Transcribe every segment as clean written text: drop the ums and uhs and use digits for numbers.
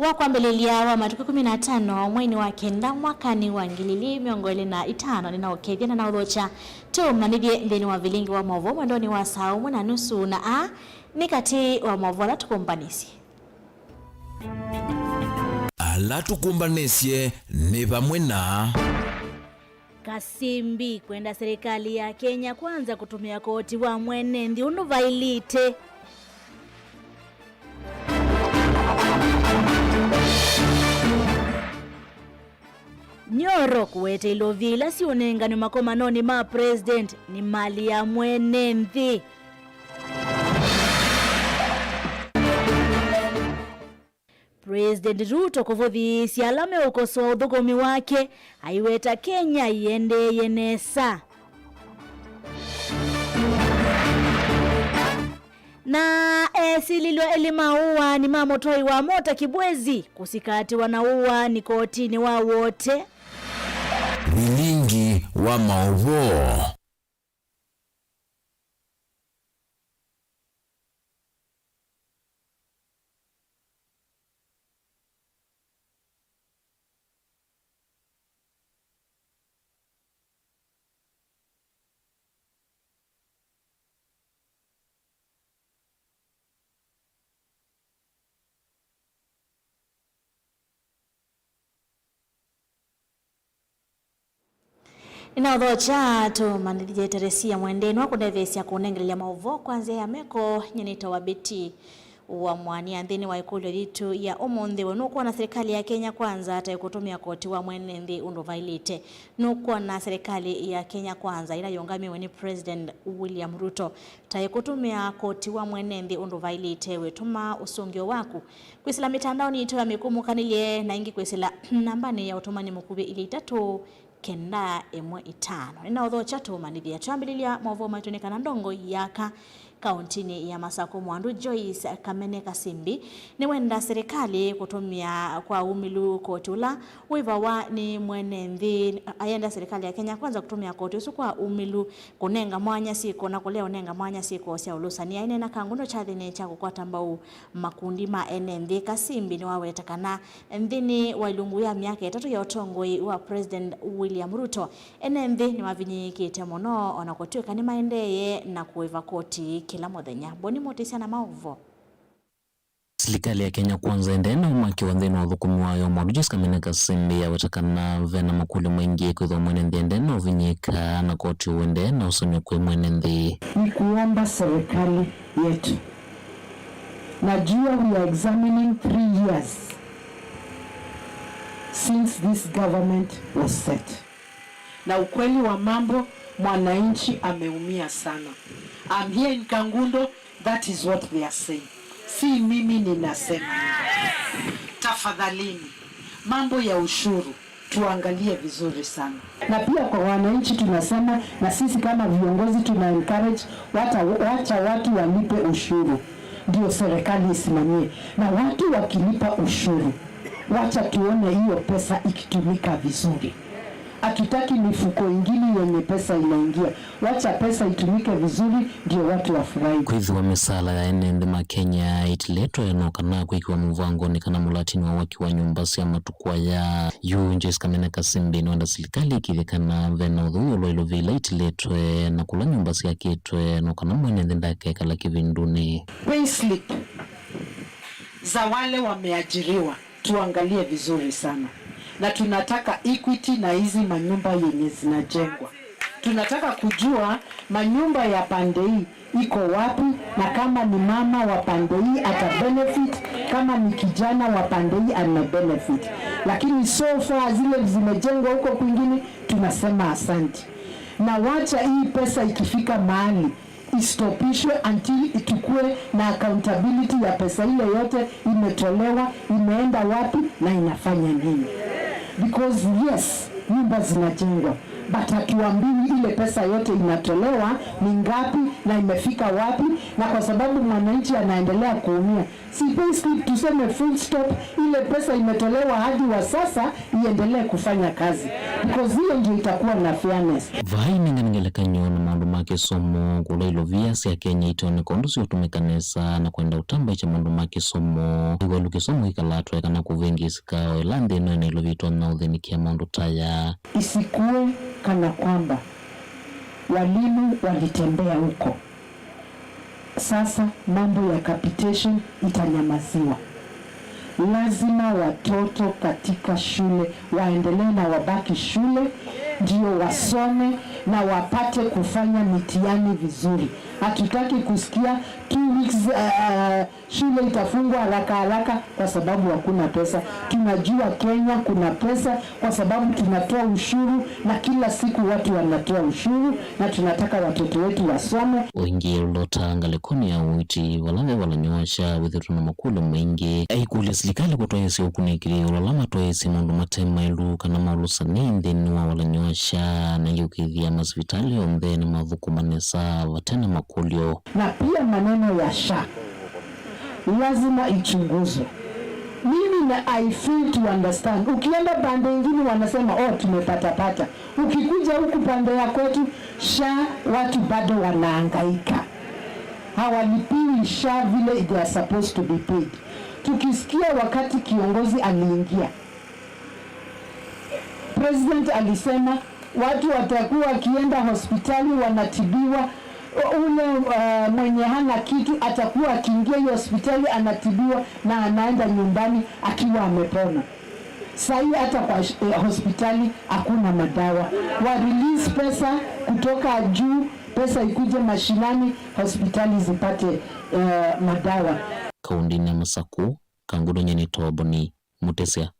Wakwambelelia wa matuku 15 mwezi wa kenda mwakani wa 2025 ninaokethia na udhocha tumanithie nthini wa vilingi wa movo mwendoni wa saa 1:30 na ni kati wa movo la tukumbanisi ala tukumbanisye ni vamwe na Kasimbi kwenda serikali ya Kenya kwanza kutumia koti wa mwene ndi unuvailite Nyoro kuwete ilovila sionenga ni makomanoni ma president ni mali ya mwene nthi. President Ruto kuvuthi alame ukosoa uthukomi wake aiweta Kenya iende yenesa. Na sililo elimaua ni mamotoi wa mota kibwezi kusikati wanaua ni kotini wa wote. Vilingi wa maovo. Inaodhocha tumanithie Teresia mwendeni wa kudevesia kunengelea maovo kwanza ya meko nyenita wa beti wa mwania nthini wa ikulu yitu ya umunthi nukuwa na serikali ya Kenya kwanza hata kutumia koti wa mwene nthi unduvailite nukuwa na serikali ya Kenya kwanza ila yongamiwe ni President William Ruto taye kutumia koti wa mwene nthi unduvailite wetuma usungio waku kwisila mitandao ni ito ya mikumu kanilie na ingi kwisila nambani ya utumani mukube ili 3 kenda emwe 5 ninaodhocha tumanithia tuambililia movo maitunikana ndongo yaka kauntini ya Masako Mwandu Joyce Kamene Kasimbi ni wenda serikali kutumia kwa umilu kotula wivawa ni mwene nthi ayenda serikali ya Kenya kwanza kutumia koti usu kwa umilu kunenga mwanya siko na kulea unenga mwanya siko sia ulusania ine na kangundo cha thine cha kukwata mbau makundi ma NND. Kasimbi ni wawetakana nthini wa ilungu ya miaka 3 ya utongoi wa President William Ruto. NND ni mavinyikite muno onakotuika ni maendeye na kuiva koti kila muthenya. Boni motisia na maovo. Serikali ya Kenya kwanza endena umaki wa nthini wa thukumi wayo Mwandu Joyce Kamene Kasimbi yawetakana vena makuli maingi kwithwa mwene nthi endena uvinyika na koti uende na usonyo kwe mwene nthi. Ni kuomba serikali yetu. Najua we are examining 3 years since this government was set. Na ukweli wa mambo mwananchi ameumia sana. I'm here in Kangundo, that is what they are saying. Si mimi ninasema. Tafadhalini, mambo ya ushuru tuangalie vizuri sana. Na pia kwa wananchi tunasema na sisi kama viongozi tuna encourage wacha watu walipe ushuru. Ndio serikali isimamie. Na watu wakilipa ushuru, wacha tuone hiyo pesa ikitumika vizuri. Akitaki mifuko ingine yenye pesa inaingia, wacha pesa itumike vizuri ndio watu wafurahi. Kwithwa misala ya NND ma Kenya itiletwa yanokana kwikiwa mvango ni kana mulatini wa waki wa nyumba cia matukwa ya Joyce Kamene Kasimbi ni wanda serikali ikithikana vena uthuo ilo vila itiletwe na kula nyumba cia kitwe nokana mwene nthi ndake kala kivinduni. Payslip za wale wameajiriwa tuangalie vizuri sana. Na tunataka equity na hizi manyumba yenye zinajengwa. Tunataka kujua manyumba ya pande hii iko wapi, na kama ni mama wa pande hii ata benefit, kama ni kijana wa pande hii ana benefit. Lakini so far zile zimejengwa huko kwingine tunasema asante. Na wacha hii pesa ikifika mahali istopishwe until itukue na accountability ya pesa ile yote imetolewa, imeenda wapi na inafanya nini. Because yes, nyumba zinajengwa, but hatuambiwi ile pesa yote inatolewa ni ngapi na imefika wapi na kwa sababu mwananchi anaendelea kuumia, si payslip tuseme full stop, ile pesa imetolewa hadi wa sasa iendelee kufanya kazi, because hiyo ndio itakuwa na fairness. Vai ningangeleka nyona maundu make somo kula ilovia sia Kenya itone kondo sio tumekanesa na kwenda utamba cha maundu make somo igolu kisomo ikalatwa kana kuvengi sikao lande no ilovitwa na udhenikia maundu taya isikue kana kwamba walimu walitembea huko. Sasa mambo ya capitation itanyamaziwa. Lazima watoto katika shule waendelee na wabaki shule, ndio wasome na wapate kufanya mitihani vizuri. Hatutaki kusikia 2 weeks shule itafungwa haraka kwa sababu hakuna pesa. Tunajua Kenya kuna pesa kwa sababu tunatoa ushuru na kila siku watu wanatoa ushuru, na tunataka watoto wetu wasome. Wengi lotanga lekoni ya uiti walave walanyosha withiru na makulu mengi aikule serikali kutoa yesi ukunikiri ulalama toa yesi mundu matema ilu kana maulusa nindi niwa walanyosha na yukithia masvitali ombe ni mavuku manesa watena makulio. Na pia maneno ya SHA lazima ichunguzwe. Mimi na I feel to understand. Ukienda pande ingine wanasema tumepata. Ukikuja huku pande ya kwetu SHA watu bado wanahangaika. Hawalipiwi SHA vile they are supposed to be paid. Tukisikia wakati kiongozi aliingia, President alisema watu watakuwa wakienda hospitali wanatibiwa, ule mwenye hana kitu atakuwa akiingia hiyo hospitali anatibiwa na anaenda nyumbani akiwa amepona. Sasa hata kwa hospitali hakuna madawa. Wa release pesa kutoka juu, pesa ikuje mashinani, hospitali zipate madawa. Kaundi na Masaku kangudo nyeni toboni Mutesia.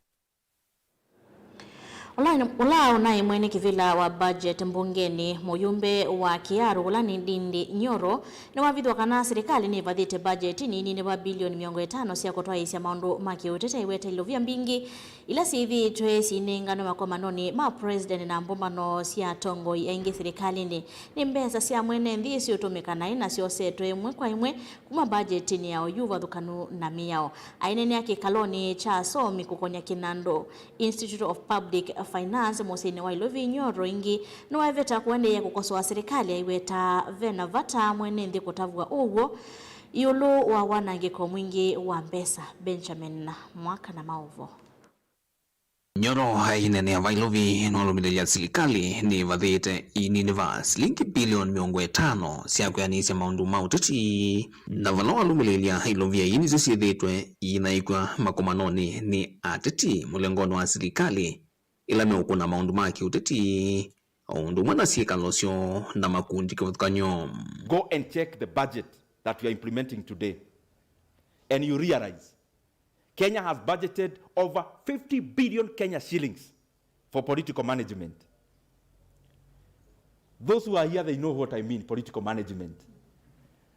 Ulao naye mwene kivila wa budget mbungeni muyumbe wa Kiaru ulani Ndindi Nyoro ni wavithwa kana serikali ni vathite budget ni wa bilioni 500 cia kutoa isia maundu makiutete iwete ilovia mbingi ila sithi twesi nengano makomanoni ma president na mbumbano cia tongo yaingi serikali ni mbesa cia mwene nthi cio tumikana ina cio setwe imwe kwa imwe kuma budget ni yao yuva thukanu na miao ainene yake kaloni cha somi kukonya Kinando Institute of Public Finance Mosini wa Ilovi Nyoro ingi no waveta kuendelea kukosoa serikali aiweta vena vata mwene nthi kutavua ugo yulu wa wanangiko mwingi wa mbesa. Benjamin Mwaka na Maovo. Nyoro hainene ya Vailovi nolumilelia serikali ni vathite ininiva shilingi bilioni 500 cia kuyanisia maundu mauteti na vala walumilelia Ilovia ini zisithitwe inaikwa makomanoni ni ateti mulengoni wa serikali ila meukuna maundu maki uteti undu mwana siekalosyo na makundi kivuthukanyo. Go and check the budget that we are implementing today and you realize Kenya has budgeted over 50 billion Kenya shillings for political management. Those who are here, they know what I mean, political management.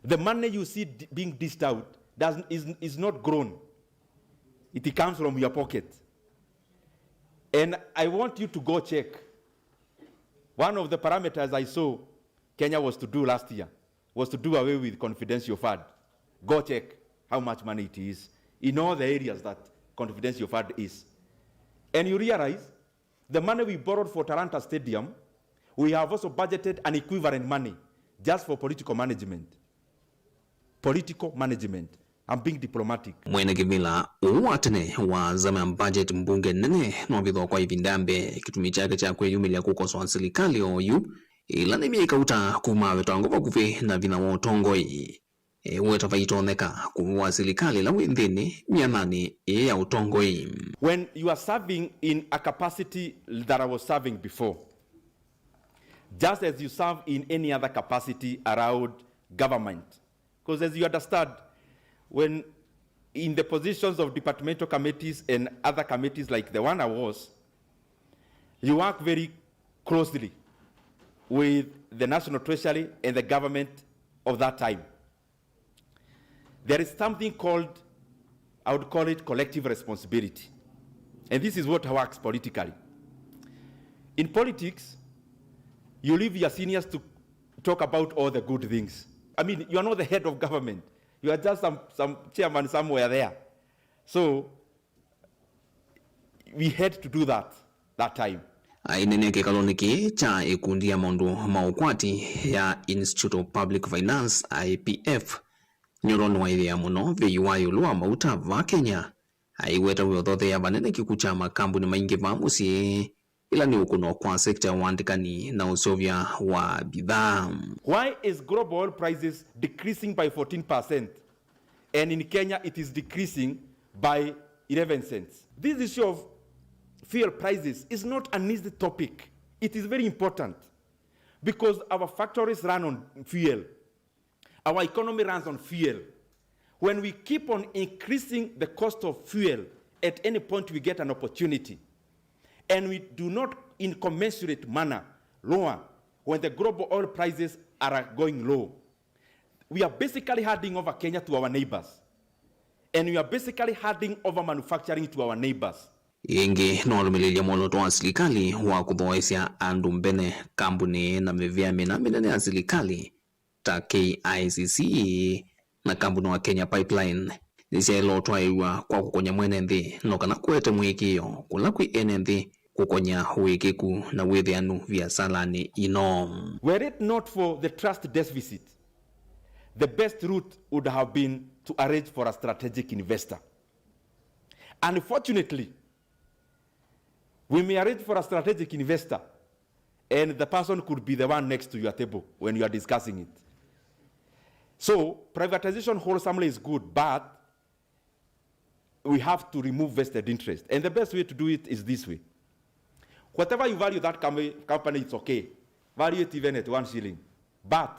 The money you see being dished out is not grown. It comes from your pocket. And I want you to go check. One of the parameters I saw Kenya was to do last year was to do away with confidential fund. Go check how much money it is in all the areas that confidential fund is. And you realize the money we borrowed for Talanta Stadium, we have also budgeted an equivalent money just for political management. Political management. I'm being diplomatic. Mwene kivila uwatene wa zama budget mbunge nene nwavithwa kwa ivindambe kitumi chake cha kweyumilia kukosoa serikali oyu ila ni miikauta kumawe twanguva kuvi na vina wotongoi uweta vaitoneka kuwa serikali la windhini mianani ya utongoi. When you are serving in a capacity that I was serving before, just as you serve in any other capacity around government, because as you understand, when in the positions of departmental committees and other committees like the one I was, you work very closely with the National Treasury and the government of that time. There is something called, I would call it collective responsibility. And this is what works politically. In politics, you leave your seniors to talk about all the good things. I mean, you are not the head of government. You are just some chairman somewhere there. So we had to do that time. Ainene kikaloniki cha ikundi ya maundu maukwati ya Institute of Public Finance IPF nyoronu wa idhia muno viiwayo lua mauta va Kenya aiweta wiothothe ya vanene kikucha makambuni maingi va musie ila ni ukuno kwa sekta ya uandikani na usovya wa bidhaa. Why is global oil prices decreasing by 14% and in Kenya it is decreasing by 11 cents? This issue of fuel prices is not an easy topic. It is very important because our factories run on fuel. Our economy runs on fuel. When we keep on increasing the cost of fuel, at any point we get an opportunity. And we do not, in commensurate manner, lower when the global oil prices are going low. We are basically handing over Kenya to our neighbors. And we are basically handing over manufacturing to our neighbors. Ingi nolumililia moloto wa serikali wa kuthoesya andu mbene kambuni na mivia minene ya serikali ta KICC na kambuni wa Kenya Pipeline nisiailotwa iwa kwa kukonya mwene nthi no kana kwete mwikio kula kwi ene nthi kukonya wikiku na withianu via salani ino. Were it not for the trust deficit, the best route would have been to arrange for a strategic investor. Unfortunately, we may arrange for a strategic investor and the person could be the one next to your table when you are discussing it. So privatization wholesomely is good, but we have to remove vested interest. And the best way to do it is this way. Whatever you value that company, it's okay. Value it even at 1 shilling. But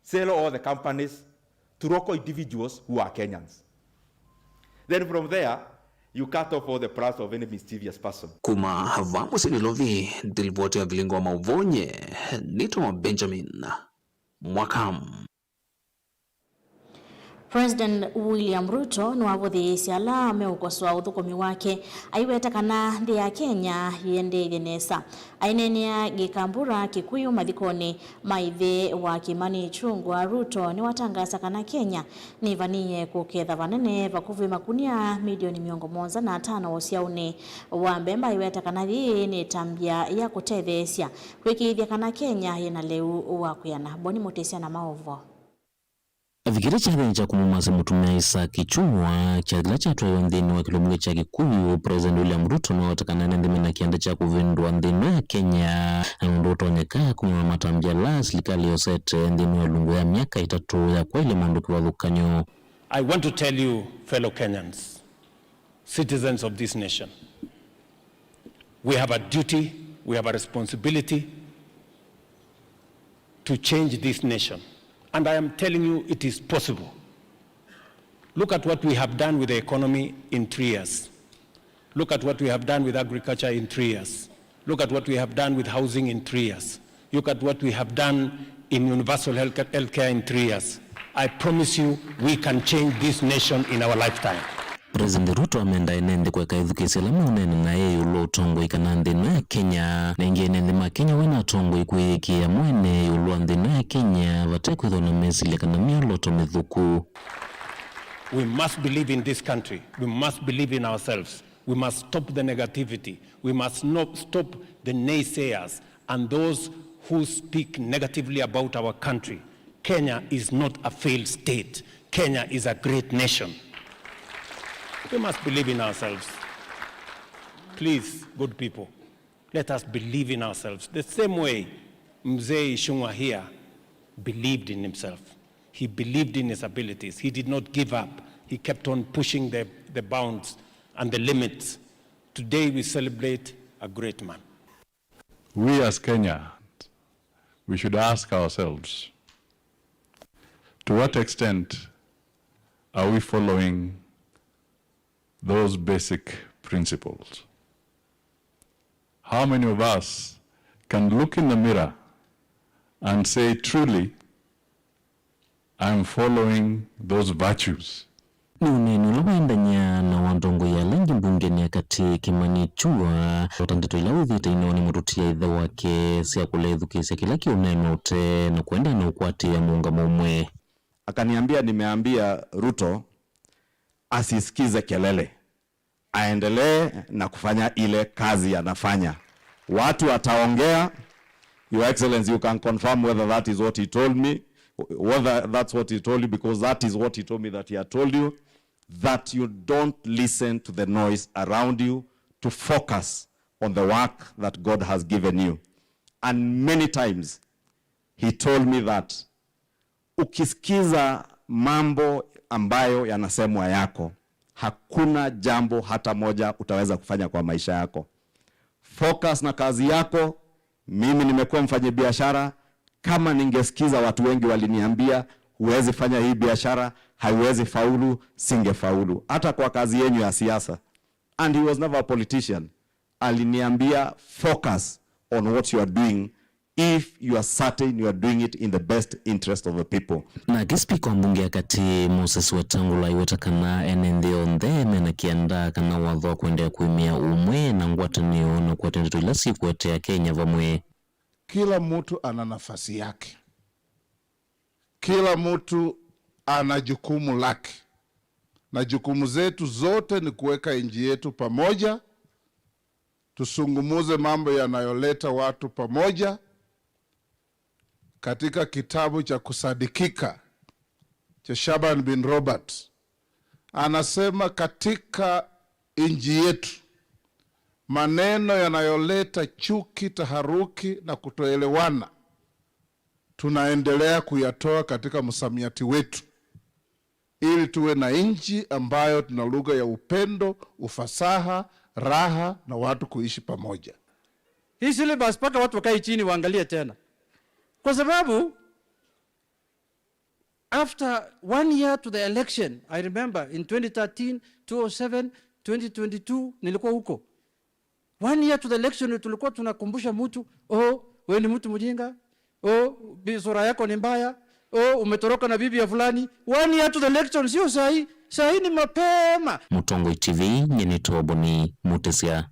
sell all the companies to local individuals who are Kenyans. Then from there, you cut off all the price of any mischievous person. Kuma havamu sinilovi dilivote ya vilingo wa mauvonye nito Benjamin Mwakamu. President William Ruto nuwavuthiisya ala ameukoswa uthukumi wake aiweta kana nthi ya Kenya yende thenesa ainenia gikambura Kikuyu mathikoni maithe wa Kimani Ichung'wah. Ruto ni watangasa kana Kenya ni vaniye kuketha vanene vakuvi makunia milioni 75 usiauni wa mbemba aiweta kana thii ni tambia ya kutethesya kwikithia kana Kenya yena leu wa kuyana Boni Mutesya na maovo. Vikire chakhe cha kumumasa mutumia Isaac Ichung'wah chakila chatwa nthini wa kilomita cha Kikuyu. President William Ruto no watakana nthimi na kianda cha kuvindwa nthini ya Kenya ndo utonyeka kumwa matambia la serikali yosete nthini wa lungu ya miaka 3 ya kwa ile manduki wa thukanyo. I want to tell you, fellow Kenyans, citizens of this nation, we have a duty, we have a responsibility to change this nation. And I am telling you, it is possible. Look at what we have done with the economy in 3 years. Look at what we have done with agriculture in 3 years. Look at what we have done with housing in 3 years. Look at what we have done in universal healthcare in 3 years. I promise you, we can change this nation in our lifetime. President Ruto amenda enende kwa kaithukisya la munene na yeye ulo tongo ikana nthini ya Kenya na ingene nthi ma Kenya wena tongo ikwikia mwene ulo nthini ya Kenya vatekwithwa na mesile kana mioloto mithuku. We must believe in this country. We must believe in ourselves. We must stop the negativity. We must not stop the naysayers and those who speak negatively about our country. Kenya is not a failed state. Kenya is a great nation. We must believe in ourselves. Please, good people, let us believe in ourselves. The same way Mzee Ichung'wah here believed in himself. He believed in his abilities. He did not give up. He kept on pushing the bounds and the limits. Today we celebrate a great man. We as Kenya, we should ask ourselves, to what extent are we following those basic principles? How many of us can look in the mirror and say, truly, I'm following those virtues? Nunenu lawendanya na wandongo ya lengi mbungeni ya kati Kimani Ichung'wah watandito ila uthite inoni murutia itha wake siya kuleithukisya kila kiunene ute na kwenda na ukwati ya muungamo umwe. akaniambia nimeambia Ruto asisikize kelele, aendelee na kufanya ile kazi anafanya. Watu wataongea. Your Excellency, you can confirm whether that is what he told me, whether that's what he told you, because that is what he told me that he had told you, that you don't listen to the noise around you, to focus on the work that God has given you. And many times he told me that ukisikiza mambo ambayo yanasemwa yako, hakuna jambo hata moja utaweza kufanya kwa maisha yako. Focus na kazi yako. Mimi nimekuwa mfanyabiashara, kama ningesikiza watu wengi waliniambia huwezi fanya hii biashara, haiwezi faulu, singefaulu. Hata kwa kazi yenu ya siasa. And he was never a politician. Aliniambia focus on what you are doing if you are certain you are doing it in the best interest of the people. Na Spika wa Bunge kati Moses Wetangula iwetakana enende ondhe na kianda kana watho kuendea kuimia umwe na ngwatanio na kuatendeto ila siku ya Kenya vamwe. Kila mtu ana nafasi yake. Kila mtu ana jukumu lake. Na jukumu zetu zote ni kuweka nchi yetu pamoja. Tusungumuze mambo yanayoleta watu pamoja. Katika kitabu cha kusadikika cha Shaban bin Robert anasema katika nchi yetu maneno yanayoleta chuki, taharuki na kutoelewana tunaendelea kuyatoa katika msamiati wetu, ili tuwe na nchi ambayo tuna lugha ya upendo, ufasaha, raha na watu kuishi pamoja. Hii syllabus paka watu wakae chini waangalie tena. Kwa sababu after 1 year to the election, I remember in 2013, 2007, 2022 nilikuwa huko. 1 year to the election tulikuwa tunakumbusha mtu, wewe ni mtu mjinga, sura yako ni mbaya, umetoroka na bibi ya fulani. 1 year to the election sio sahi, sahi ni mapema. Mutongoi TV nyeni Toboni Mutesia.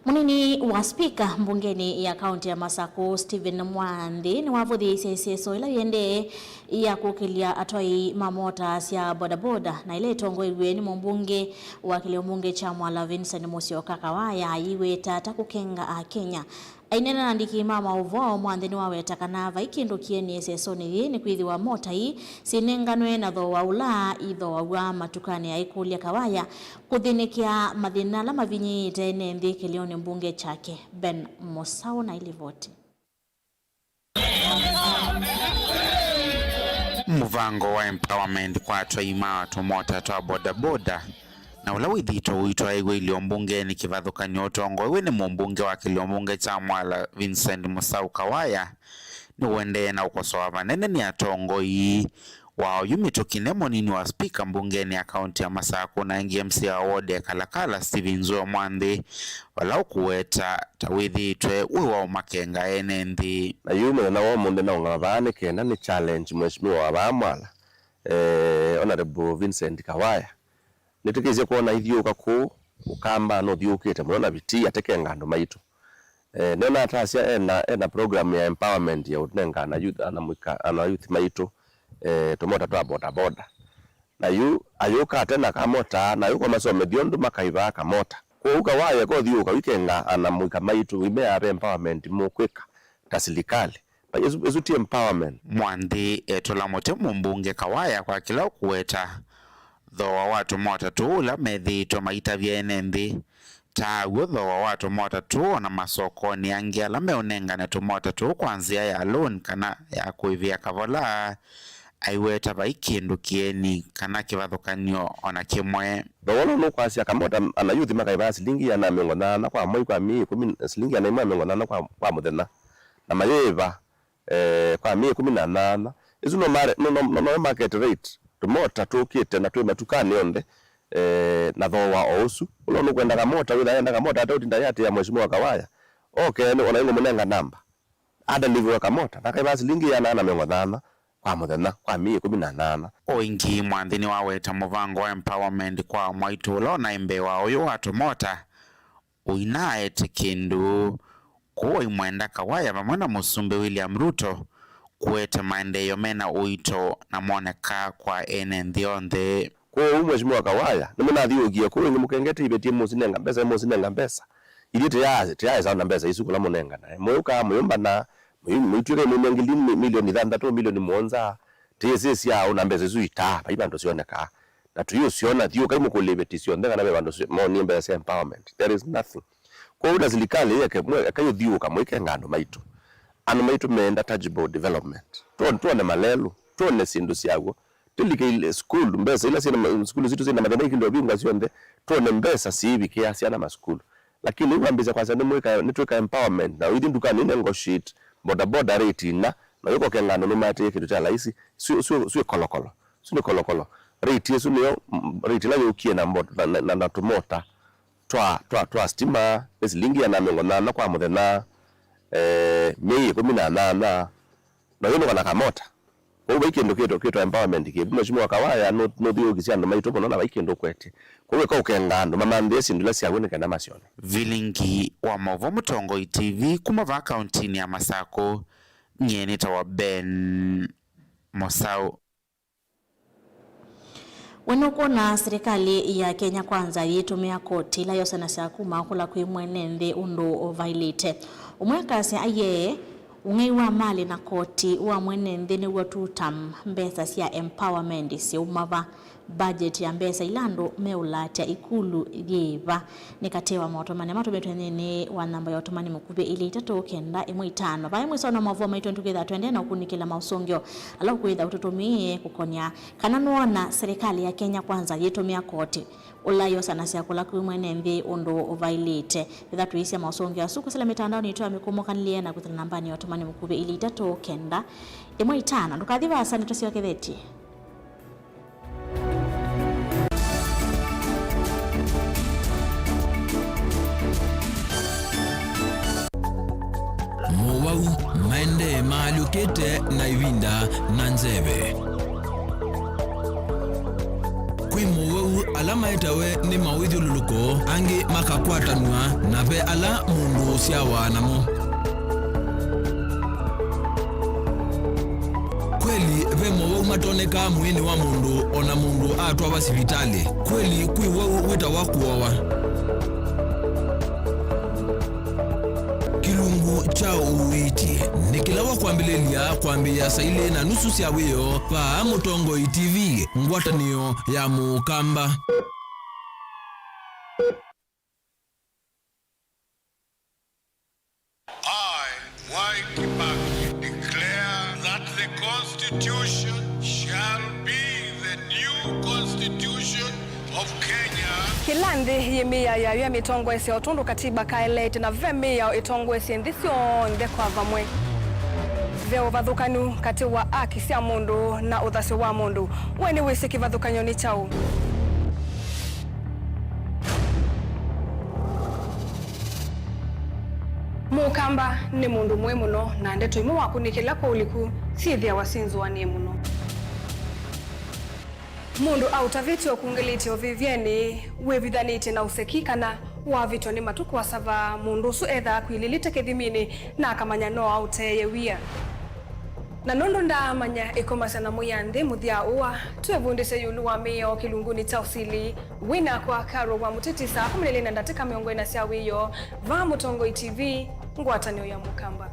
Munini wa spika mbungeni ya kaunti ya Masako Stephen Mwandi ni wavuthi iseseso ila yende ya kukilia atoi mamota sia bodaboda na ile tongoirwe ni mbunge wa kile mbunge cha Mwala Vincent Musyoka Kawaya iwe tata kukenga Kenya. Ainena nandiki mama uvo Mwandi wawe takanava ikindu kieni iseso ni kwithiwa mota hii sinenganwe na tho waula itho wa matukani ya ikulia Kawaya kuthinikia mathina la mavinyi tene ndike lioni mbunge chake Ben Mosao na ilivoti. Muvango wa empowerment kwa atwaima watu mota twa bodaboda na ula withito uitwa igwe ilio mbunge ni kivathukanio utongo iwe ni mumbunge wa kilio mbunge cha Mwala Vincent Musau Kawaya ni uende na ukosoa manene ni atongo hii wao yumitokine monini wa spika mbungeni ya kaunti ya Masako na NGMC ya ward ya Kalakala Stephen Zuo Mwandi wala ukuweta tawithi itwe uwa umakenga enendi na yume na wao munde na ungavane kena ni challenge mheshimiwa wa Bamwala Honorable Vincent Kawaya nitikize kuona ithiuka ku ukamba no thiukite muno biti atekenga andu maitu nena atasia ena program ya empowerment ya utenga na youth ana youth maitu tumota twa bodaboda na ayuka tena kamota na yuko masome thiondu makaiva kamota kuuka waye ko thiuka wikenga ana muika maitu ime ya empowerment mukwika tasilikali pa yesuti empowerment. Mwandi etola mote mbunge Kawaya kwa kila kuweta tho wa watu mota tuula methito maita vienendi tawo tho wa watu mota tu na masoko ni angia la meonengane tu mota tu kwanzia ya loan kana ya kuivia kavola aiweta baikindu kieni kana kivathukanio ona kimwe dono no kwasi kamota ana youth makaiva silingi ana mengona kwa moi kwa mi 10 silingi ana mengona kwa muthena na mayeva kwa mi 18 izu no market rate tumota tukite na twema tukani onde na thowa osu ulo no kwenda kamota witha enda kamota atautinda yate ya mheshimiwa Kawaya ni ona ingo munenga namba ada ndivyo kamota na kaiva silingi ana mengona kwa muthena kwa mi 18 oingi Mwandini waweta muvango wa empowerment kwa mwaitulo na imbe wa uyu watu mota uinaete kindu kuwa imwenda Kawaya pamwe na Musumbi William Ruto kuete maendeleo mena uito na moneka kwa ene ndionde. Kwa mheshimiwa Kawaya nimena thiogia kwa ngi mukengete ibetie musinenga mbesa ili tayari sana mbesa isuku la munenga na moyoka muyomba na muyitwike munengili milioni 3 milioni monza tese ya una mbesa zuita baibando sioneka na tuyo siona thio kai mukulebeti siondenga na bebando moni mbesa empowerment. There is nothing. Kwa hiyo serikali yake kayo thio kamwike ngano maitu ano maitu meenda tangible development tuone malelu tuone sindu siago tilike ile school mbesa ila sina school zitu zina madai kindo binga sionde tuone mbesa sibi kiasi ana maskulu lakini ngambisa kwanza nimweka network empowerment na within dukani nengo sheet boda rate na yuko kengano no mate kitu cha laisi sio kolokolo rate yesu niyo rate la yokie na mbota na tumota twa stima esilingi ya namengo na kwa muthena mei 18 na yono kana kamota kwa hiyo ikendo kitu empowerment ke mheshimiwa Kawaya no dio kisiano maito bono na ikendo kwete kwa hiyo ukengando mama ndesi ndula siaboneka na masione Vilingi wa Movo Mutongo TV kumava kaunti ya Masako nyene tawa Ben Mosau. Wenokona serikali ya Kenya Kwanza yitumia koti la yosana sakuma kula kuimwenende undu violate umwekasi aye ungeiwa mali na koti wa mwenende ni watutam mbesa sia empowerment si umava budget ya mbesa ilando meulatia ikulu yeva nikatewa maotomani matobetenene wa namba ya otomani mukube ili itatu kenda imu itano vaya mwisona mavuwa maitu together tuende na ukunikila mausongyo alau kuweza ututumie kukonya kananuona serikali ya Kenya Kwanza yitumia koti ulayo sana siya kula kuimwenende undu violate witha tuisi ya mausongyo asuku sila mitandao ni ituwa mikumoka nilie na kutana nambani ya otomani mukube ili itatu kenda imu itano ndukadhiva asani tusiwa kitheti. Mowau maende maalukete na ivinda na nzeve kwi mowau alama itawe ni mawidhi luluko angi makakwatanwa na ve ala mundu siawa namo kweli ve mowau matoneka mwini wa mundu ona mundu atwa wa sivitali kweli kwi wau wita wakuowa kilungu chao uwiti nikilawa kuambia saile na nusu siawiyo pa Mutongo TV ngwataniyo ya Mukamba. I, Mwai Kibaki, declare that the Constitution shall be the new Constitution of Kenya. Kilandi yemia ya mitongo ese otundu katiba kaelete na vemia itongo ese ndisio ndekwa vamwe veo vathukanu kati wa aki sia mundu na uthasi wa mundu weni wisi kivathukanyo ni chau Mukamba ni mundu mwe muno na ndeto imu wakunikila kwa uliku sithia wasinzu wa nie muno mundu autaviti okungiliti ovivyeni wevithaniti na usekikana wa vito ni matuku wasava mundu su etha kwililite kithimini na akamanya no auteye wia na nondo ndamanya ikomasana muyande muthia uwa twevundise yulu wa mio kilunguni cha usili wina kwa karo wa mutitisa kumilele na ndatika miongo ina sia wiyo va Mutongo TV ngwatanio ya Mukamba.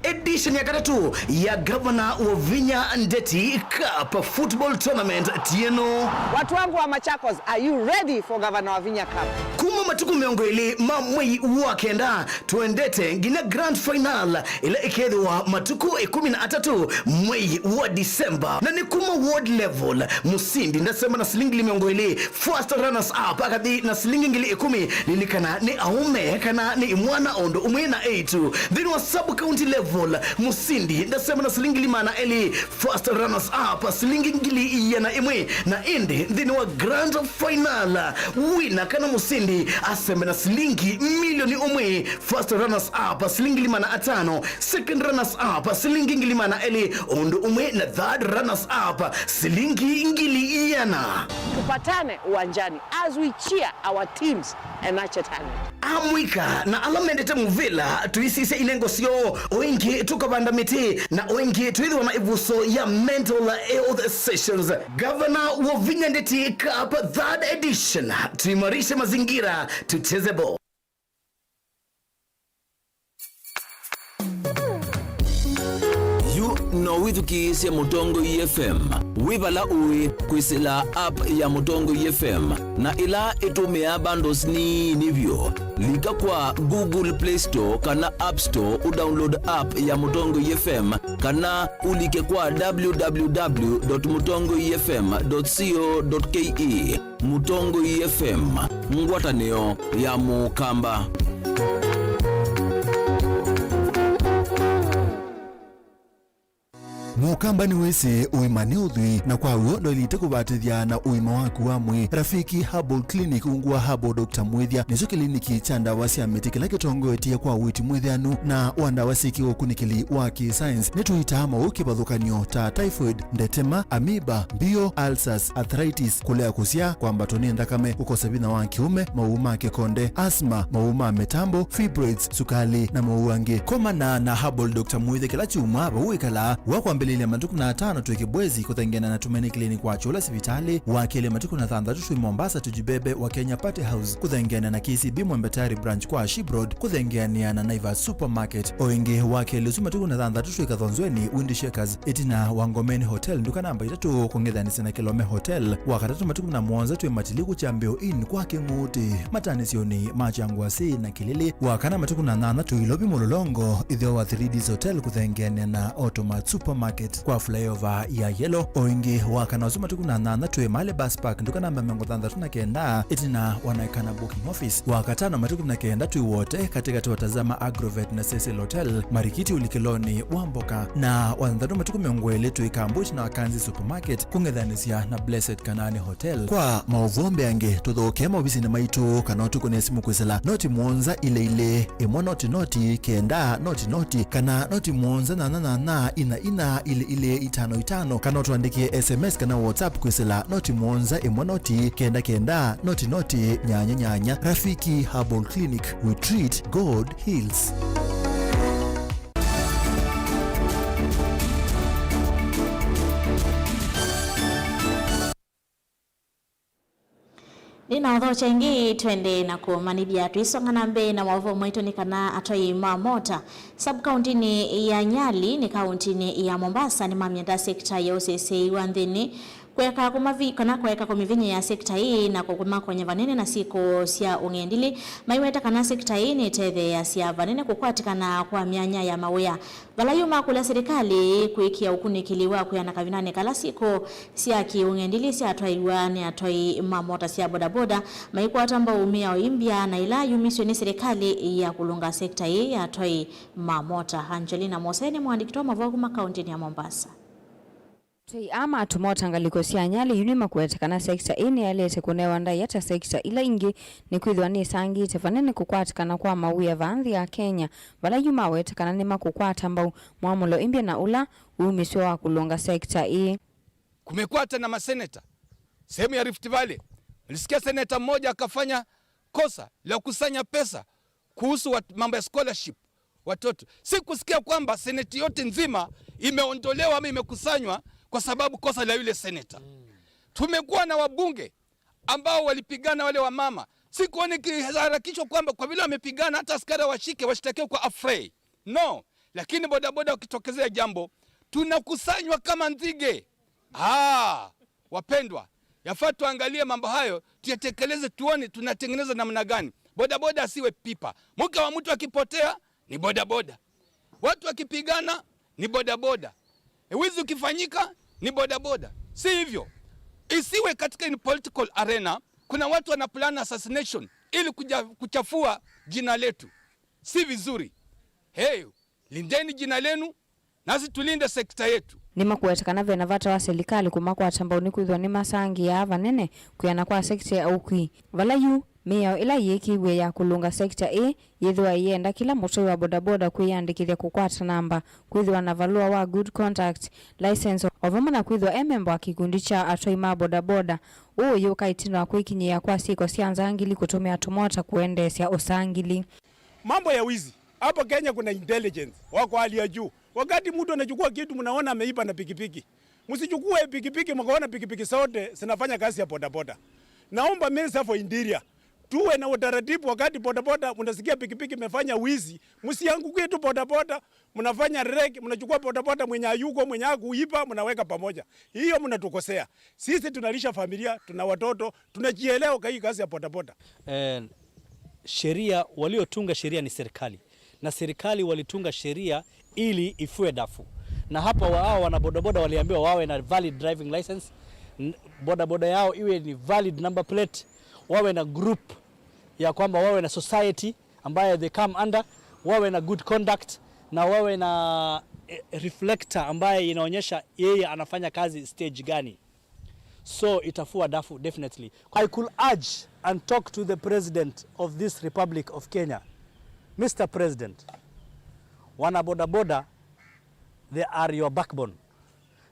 Edition ya katatu ya Governor Wavinya Ndeti Cup Football Tournament tieno. Watu wangu wa Machakos, are you ready for Governor Wavinya Cup? Kuma matuku miongo ili mamwei wakenda tuendete ngine grand final ila ikedhi wa matuku 13 mwei wa Disemba na ni kuma world level musindi ndasema na silingi miongo ili first runners up akadi na silingi ngili 10 lilikana ni aume kana ni mwana ondo umwena 8 then wa sub county level musindi ndasema na silingi limana eli first runners up silingi ngili yana imwe na indi ndini wa grand final wina kana musindi asema na silingi milioni umwe first runners up silingi limana atano second runners up silingi ngili mana eli ondo umwe na third runners up silingi ngili yana. Tupatane uwanjani as we cheer our teams and nurture talent. Amwika na alamendete muvila tuisise inengo sio oingi tukabanda miti na oingi tuidhiwa na ivuso ya mental health sessions. Governor wa Vinyandeti Cup 3rd edition, tuimarishe mazingira, tucheze ball. No withuki cia Mutongo FM wibala uwi kwisila app ya Mutongo FM na ila itumia bundles ni nivyo lika kwa Google Play Store kana App Store udownload app ya Mutongo FM kana ulike kwa www.mutongofm.co.ke. Mutongo FM, ngwatanio ya Mukamba. Mukamba ni wese uimane udhui na kwa uo ndo ilite kubatithia na uima waku wa mwi. Rafiki Herbal Clinic ungua Herbal Dr. Mwithia nizo kliniki cha ndawa cia miti kila kitongoetie kwa witi mwithianu na wandawa siki ukunikili wa ki-science nituita mauki bathukanio ta typhoid, ndetema, amoeba, bio, ulcers, arthritis, kulea kusia kwa mbatoni ndakame, ukosa bina wa kiume, mauma kikonde, asma, mauma metambo, fibroids, sukali na mauange. Komana na Herbal Dr. Mwithia kila chuma bauikala wakwa mbelele matuku na 5 tuweke bwezi kutengena na Tumeni Clinic wa Chola Sivitali wakele matuku na 3 tuwe Mombasa tujibebe wa Kenya Party House kutengena na KCB Mwembetari branch kwa Shibroad kutengena na Naivas Supermarket oinge wakele matuku na 3 tuwe Kathonzweni Windy Shakers etina Wangomeni Hotel nduka namba 3 kongedhanisi na Kilome Hotel wakatatu matuku na Mwanza tuwe Matiliku Chambeo Inn kwa Kinguti matanisioni Machangwasi na Kilili wakana matuku na 8 tuwe Ilobi Mulolongo idhio wa 3Ds Hotel kutengena na Automat Supermarket kwa flyover ya Yellow oingi wakana uzuma tuku na 8 tuwe Male Bus Park nduka namba 39 etina wanaikana booking office wakatano matuku na kenda tuwe wote katika tuwatazama Agrovet na Cecil Hotel Marikiti Ulikiloni Wamboka na wanadhadu matuku miongwele tuwe Kambuch na Wakanzi Supermarket kungedhanisia na Blessed Kanani Hotel kwa mauvombe ange tuthoke maubisi na maitu kanotu kune simu kwisela noti Mwanza ile imo noti kenda noti kana noti Mwanza na ina ile 55 kana tuandikie SMS kana WhatsApp kwisela noti Mwanza imo noti kenda noti nyanya. Rafiki Herbal Clinic, we treat, God heals. Nina odho chengi twende na kumanibia tuisonga na mbe na mwavu mwetu ni kana atoi Mamota. Sub-county ni ya Nyali ni county ni ya Mombasa ni mamienda sekta ya OCC wandhini kweka kumivinye ya sekta hii na kukuma kwenye vanene na siku sia ungendili maiweta kana sekta hii ni teve ya sia vanene kukwatikana kwa mianya ya mawea valayuma kula serikali kuikia ukunikiliwa kuyana kavinane kala siku sia ki ungendili sia atwaiwa ni atoi Mamota sia bodaboda maikuwa tamba umia oimbia na ila yumisio serikali ya kulunga sekta hii ya atoi Mamota. Angelina Moseni mwandikitoa mavaguma kaunti ya Mombasa. Ama atumota ngaliko sia Nyali yunima kuwetekana sekta ini yalete kunewa nda yata sekta ila ingi ni kuidhwa ni sangi tefanene kukwatikana kwa mawia vaandhi ya Kenya wala yuma wetekana nima kukwata mbau mwamulo imbia na ula umisio wa kulonga sekta hii. Kumekwata na maseneta sehemu ya Rift Valley. Nilisikia seneta mmoja akafanya kosa la kusanya pesa kuhusu mambo ya scholarship watoto. Si kusikia kwamba seneti yote nzima imeondolewa ama imekusanywa kwa sababu kosa la yule seneta. Tumekuwa na wabunge ambao walipigana wale wa mama. Si kuone kiharakisho kwamba kwa vile wamepigana hata askari washike washtakiwe kwa afrei. No, lakini bodaboda ukitokezea jambo tunakusanywa kama nzige. Wapendwa, yafaa tuangalie mambo hayo, tuyatekeleze tuone tunatengeneza namna gani. Bodaboda asiwe pipa. Mke wa mtu akipotea ni bodaboda. Watu wakipigana ni bodaboda. Wizi ukifanyika ni bodaboda. Si hivyo. Isiwe katika in political arena kuna watu wana plan assassination ili kuchafua jina letu. Si vizuri. Lindeni jina lenu nasi tulinde sekta yetu. Nima kuetekana vena vata wa serikali kumakwata mbauni kwithwa ni masangi ya vanene kuyana kwa sekta ya ukwi vala yu meo ila yikiwe ya kulunga sekta yithwa yenda kila mutoi wa bodaboda kwiyandikithia kukwata namba kwithwa na valua wa good contact license ovama na kwithwa member wa kikundi cha atoi ma bodaboda uyu kaitinwa kwikinyia kwa siko sianza ngili kutumia tumota kuendesha usangili. Mambo ya wizi hapa Kenya kuna intelligence wako hali ya juu. Wakati mtu anachukua kitu mnaona ameiba na pikipiki, msichukue pikipiki mkaona pikipiki zote zinafanya kazi ya bodaboda. Naomba Minister for Interior tuwe na utaratibu. Wakati bodaboda mnasikia pikipiki imefanya wizi, msiangukie tu bodaboda, mnafanya reg, mnachukua bodaboda mwenye ayuko mwenye kuiba mnaweka pamoja. Hiyo mnatukosea. Sisi tunalisha familia, tuna watoto, tunajielewa kwa hii kazi ya bodaboda. Sheria waliotunga sheria ni serikali. Na serikali walitunga sheria ili ifue dafu. Na hapa wao wana bodaboda waliambiwa wawe na valid driving license, bodaboda yao iwe ni valid number plate, wawe na group ya kwamba wawe na society ambayo they come under, wawe na good conduct na wawe na reflector ambayo inaonyesha yeye anafanya kazi stage gani. So itafua dafu definitely. I could urge and talk to the president of this Republic of Kenya. Mr. President, wana bodaboda, they are your backbone.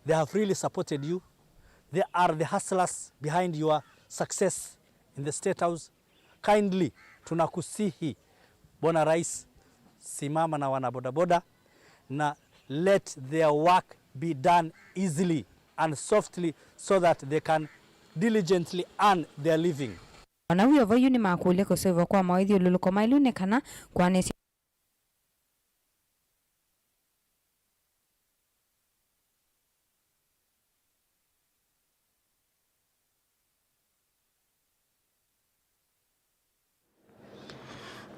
They have really supported you. They are the hustlers behind your success in the State House. Kindly, tunakusihi, Bwana Rais, simama na wana bodaboda na let their work be done easily and softly so that they can diligently earn their living. Wanawiyo vayu ni makule kusewa kwa mawaidhi luluko mailune kana kwa nesi.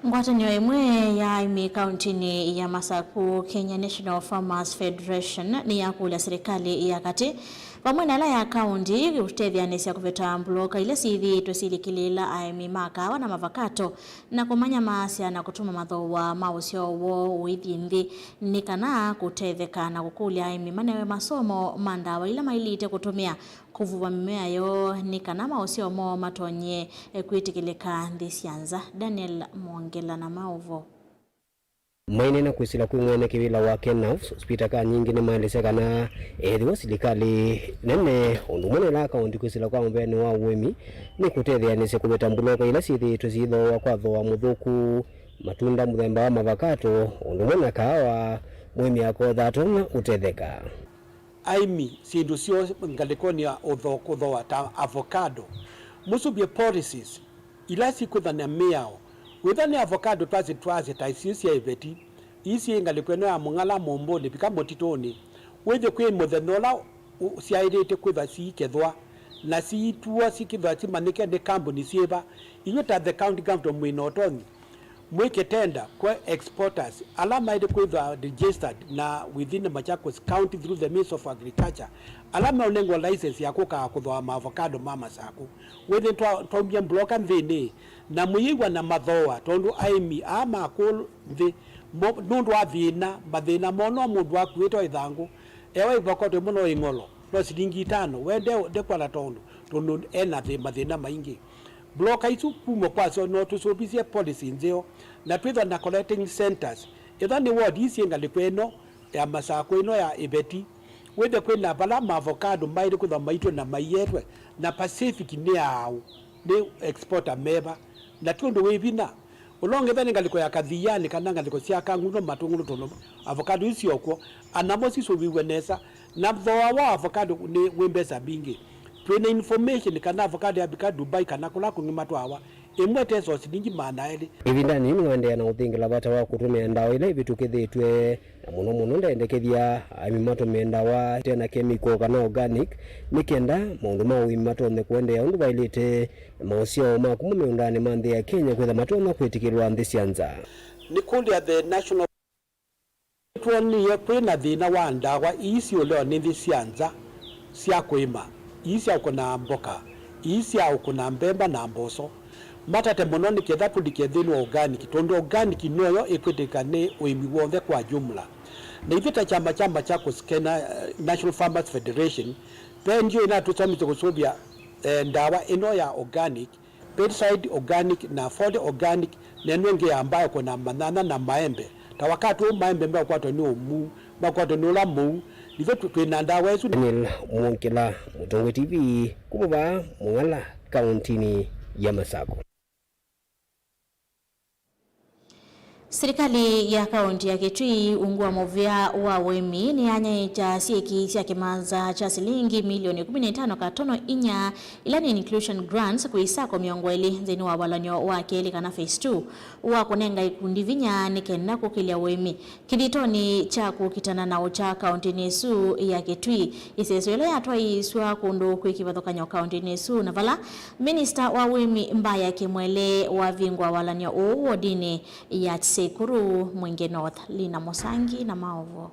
Ngwatanio imwe ya imi kauntini ya Masaku Kenya National Farmers Federation ni ya kula serikali ya kati pamwe na la ya kaunti utethyanisya kuvitambuloka ile sithi tusilikilila aimi makawa na mavakato na kumanya maasya na kutuma mathowa mausyo wo withindi ni kana kutetheka na kukulia aimi manewe masomo mandawa ila mailite kutumia kuvuva mimea yo ni kana mausyo mo matonye kwitikilika ndisianza. Daniel Mwongela na Mauvo maine na kwisila kuing'one kivila wa Kenaf hospita ka nyingi ni maelese kana ethiwa silikali nene undumone la kaunti kwisila kwa mbeni wa uwemi ni kutethyanise kuvitambuloka ila sithi tusithowa kwa thoa muthuku matunda muthemba wa mavakato undumone kawa mwemi akothatona utetheka aimi sindu sio ngalikoni ya uthoa ta avocado musubye policies ila sikuthana miao withani avocado twazi taisisi ya iveti isi ngalikweno ya mungala mombole bika motitoni wethe kwe muthenola siairite kwitha sikethwa na situa sikithwa simanike de company sieva inyota the county government mwinotongi mweke tender kwa exporters alama ide kwitha registered na within the Machakos County through the Ministry of Agriculture alama unengo license ya kuka kuthwa avocado mama saku wethe twaambia bloka nthini na muyiwa na mathoa tondu aimi ama akul nthi nundu athina mathina mono mundu akuitwa ithangu ewa ivokotwe muno ing'olo no silingi 5 wende dekwala tondu ena mathina maingi bloka isu kumo kwaso no tusobisie policy nzio na twitha na collecting centers ithani ward isi ngalikweno ya Masako ino ya ibeti wende kwina bala avocado maire kutha maitwe na maiyetwe na Pacific ni au ni exporter meba na tundu wivina ulonge thani ngaliko ya kathiyani kana ngaliko cia kanguno matungulu tono avocado isi okwo anamosi so wiwenesa na thoa wa avocado ni wimbesa bingi twina information kana avocado ya bika Dubai kana kula kungimatwawa imwe teso silingi manaeli ivindani ni wende na uthingila bata wa kutumia ndawa ile vitukithitwe na muno ndendekethia amimato mendawa tena chemical kana organic nikenda maundu ma uimatonde kuendea undu bailite mausio ma kumwe undani mande ya Kenya kwetha matona kwitikirwa nthi cianza ni kundi ya the national twoni ya kwina thina wa ndawa isi uleo ni nthi cianza cia kwima isi au kuna mboka isi au kuna mbemba na mboso matate muno ni ketha tudike thini organic tondo organic noyo ikwitika ni uimi wothe kwa jumla na ivita chama chako skena National Farmers Federation pendio inatusomisa kusubia ndawa ino ya organic, pesticide organic na foliar organic nenwenge ambayo kuna manana na maembe tawakati maembe mbao kwa to ni omu kwa to no la mu nivyo twinanda wesu. Daniel Mwonkela, Mutongo TV, kuba Mungala, kauntini ya Masako. Serikali ya kaunti ya Kitui ungua movia wa wemi ni anya cha sieki cha kimanza cha shilingi milioni 15 katono inya ilani inclusion grants kuisako miongweli zeni wa walanyo wa keli kana phase 2 wa kunenga ikundi vinya nikenda kukilia wemi kiditoni cha kukitana na ucha kaunti nesu ya Kitui iseswele atwa iswa kundu kuikivatokanya kaunti nesu na vala minister wa wemi mbaya kimwele wa vingwa walanyo uodini ya Sekuru Mwenge North Lina Mosangi na Maovo.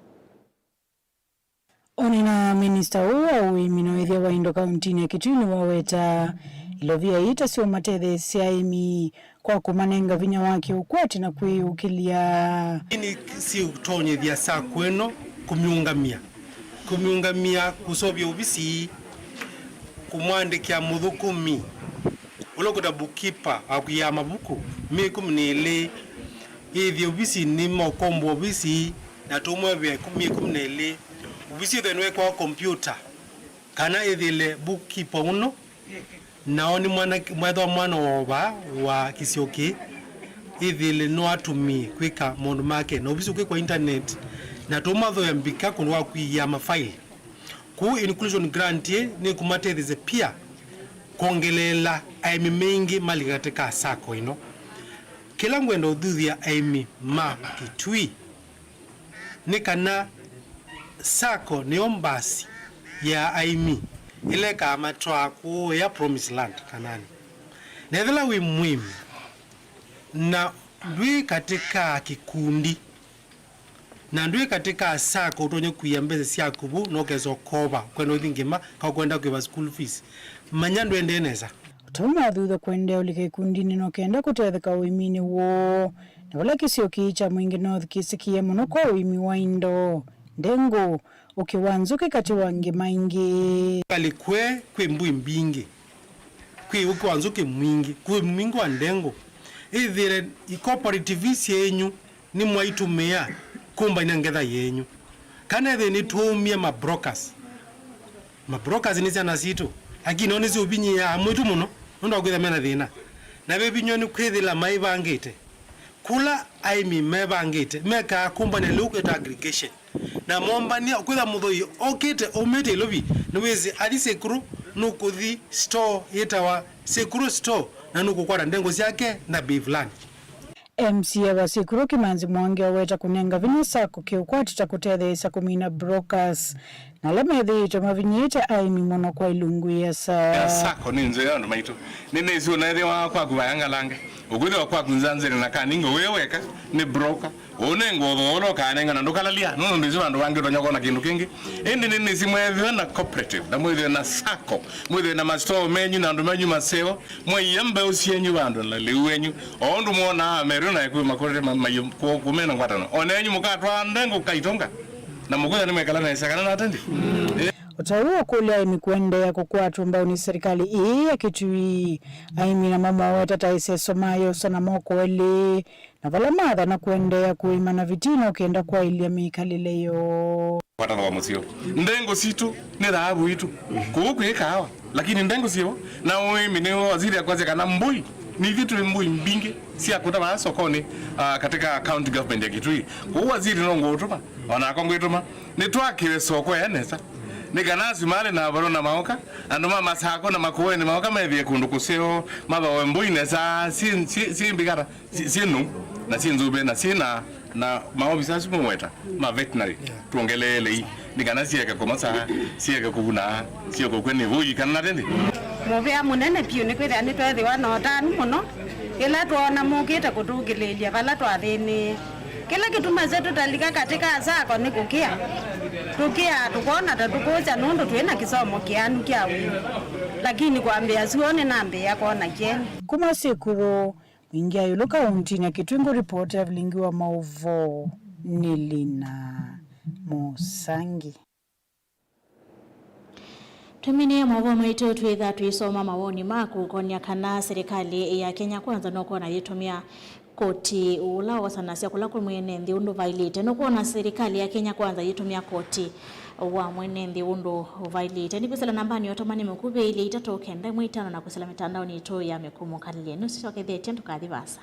Onina minister wa uiminoethia wa Indo County ya Kitui ni waweta ilovia ita sio matethe siaimi kwa kumanenga vinya wake ukwati na kuiukilia. Ini si utonye vya saa kweno kumiungamia kusobia ubisi kumwandikia muthukumi ulokuta bukipa akuya mabuku mikumnile hivi ubisi ni mokombo ubisi na tumwe vya 10 ubisi denwe kwa kompyuta kana idhile bookkeeper uno naoni mwana oba wa kisioki idhile no atumi kwika mundu make no ubisi kwa internet na tumatho yambika kunwa kuya mafile ku inclusion grant ni kumatetheze pia kongelela aimi mengi mali katika sako ino kila ngwendo dhuthia aimi ma Kitui ni kana sako ni ombasi ya aimi ile kama twaku ya promised land kanani nevela wi muhimu na ndui katika kikundi na ndui katika sako utonye kuyambeze sia kubu nokezo koba kwenda uthingima kwa kwenda kwa school fees manyando endeneza Tuma thutha kwendea ulike ikundini no kenda kutetheka uimini wo na wala kisio kicha Mwingi North kisikie muno kwa uimi wa Indo ndengo ukiwanzuke kati wangi maingi alikwe kwe mbui mbingi kwe uko wanzuke mwingi kwe mwingi wa ndengo ithire cooperative yenyu ni mwaitumia kumba inangetha yenyu kana the ni tumia ma brokers ni sana situ lakini onezi ubinyi ya mwitu muno ndo kwitha mena thina na bebinyo ni kwithila mai bangite kula aimi mebangite meka kumba ne local aggregation na momba ni kwitha muthoi okite omete lobi niwezi ali Sekuru nukuthi store yetawa Sekuru store na nukukwara ndengo yake na bivlani MCA wa Sekuru Kimanzi Mwangi waweta kunenga vinya sako kiukwati takutetheisa kumina brokers na lemethi itoma vinyite aimi mono kwa ilungu ya sako ni nzo yondo maitu nene isu na wa kwa kubayanga lange ukwithe kwa kunzanzire na kaningo weweka ni broker onengo thoro kanenga na ndukalalia nono ndizo bandu bangi tonyako na kindu kingi indi nene simwethwe na cooperative na mwithwe na sako mwithwe na mastore menyu na ndu menyu maseo mwiyembe usienyu bandu na liwenyu ondu muona meru na ku makorere mayo kumena ngwatana onenyu mukatwa ndengo kaitonga na mukwitha ni mwekala na isakana na atendi Utaua kule aimi kuendea kukwatu mbao ni serikali ii ya Kitui aimi na mama weta taise somayo sana moko wele na vala madha na kuendea kuima na vitino ukienda kwa ili ya mikalileyo watana wa musio ndengo situ ni dhahabu itu kuhuku hawa lakini ndengo sio na uimi ni waziri ya kwanza kana mbui ni vitu mbui mbingi si akuta wa sokoni katika county government ya Kitui kwa waziri nongo utuma wanakongo ituma ni twakire soko ya nesa nikanazi male na barona maoka andoma masako na makuweni maoka mevye kundu kuseo maba wembuine sa si mbigara sinu na sinzube na sina na maofisa simweta ma veterinary tuongelele nikanazi yake komasa siye kubuna siye kokweni vuyi kana tendi muvya munene pio ni kwithia ni twethiwa no tani muno ila tuona mukite kutugilelia vala twathini kila kitu mazetu talika katika sako ni kukia tukia tukona tatukuja nundu twina kisomo kianu kia wi lakini kwambia sione nambe yakona kien kuma Sekuru Mwingi ayulu kaunti ya Kitui report ya vilingi wa Maovo Nilina Musangi. Tumine mavo maitu tuitha tuisoma mawoni maku konia kana serikali ya Kenya Kwanza noko na yitumia koti ula wasanasia kula kumwene ndi undu violate noko na serikali ya Kenya Kwanza yitumia koti wa mwene ndi undu violate. Ni kusela nambani otomani mkube ili itatoke ndai mwitano na kusela mitandao ni ito ya mekumu kalile nusi shoke dhe tientu kadhivasa.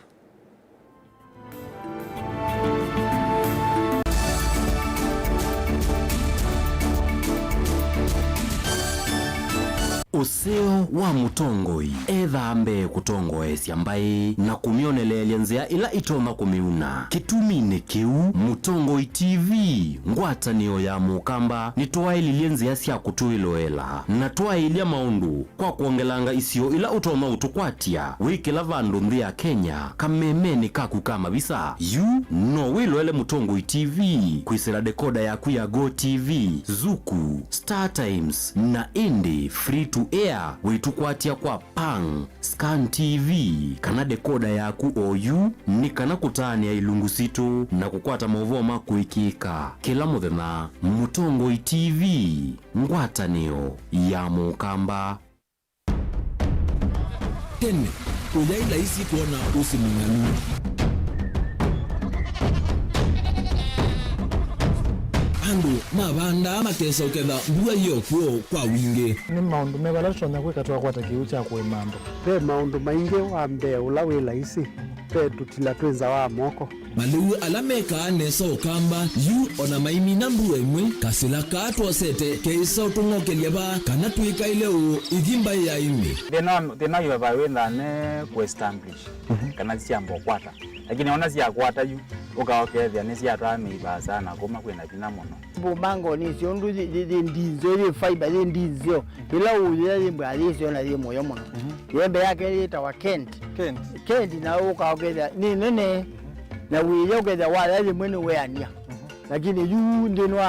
Useo wa mutongoi ethambe kutongoesya mbai na kumionelelya nzia ila itoma kumiuna kitumine kiu Mutongoi TV ngwatanio ya Mukamba nitwaililie nzia sya kutuiloela na twailia maundu kwa kuongelanga isio ila utoma utukwatia wikila vandu nthi ya Kenya kamemeni kaku kama visa yu no wiloele Mutongoi TV kwisira dekoda yaku ya Go TV, Zuku, Star Times na Indie free to air witukwatia kwa Pang, Scan TV kana dekoda yaku OU ni kana kutania ilungu situ na kukwata mauvoo makuikika kila muthenya. Mutongoi TV ngwatanio ya Mukamba. Tene ujaila isi kuona usiminganu andu mabanda makesa uketha mbua yokuo kwa wingi ni maundu mebalashona kwikatwa kwata kiu cha kuimando pe maundu maingi wa mbe ula wila isi pe tutila twenza wa moko maliu alameka nesa ukamba yu ona maimi na mbua imwe kasila katwa sete keisa utungokelia ba kana tuika ile u igimba ya imi thina yu bawenda ne ku establish kana siambo kwata lakini ona sia kwata yu ukaokethia ni sia twamiba sana kuma kwina thina muno bumango ni cio ndu ndinzo ile fiber ile ndinzo ila uye mbwa alisio na ile moyo muno yembe yake ile tawa Kent na ukaokethia ni nene na wiyo ukethia wala ile mwene weania lakini yu ndinwa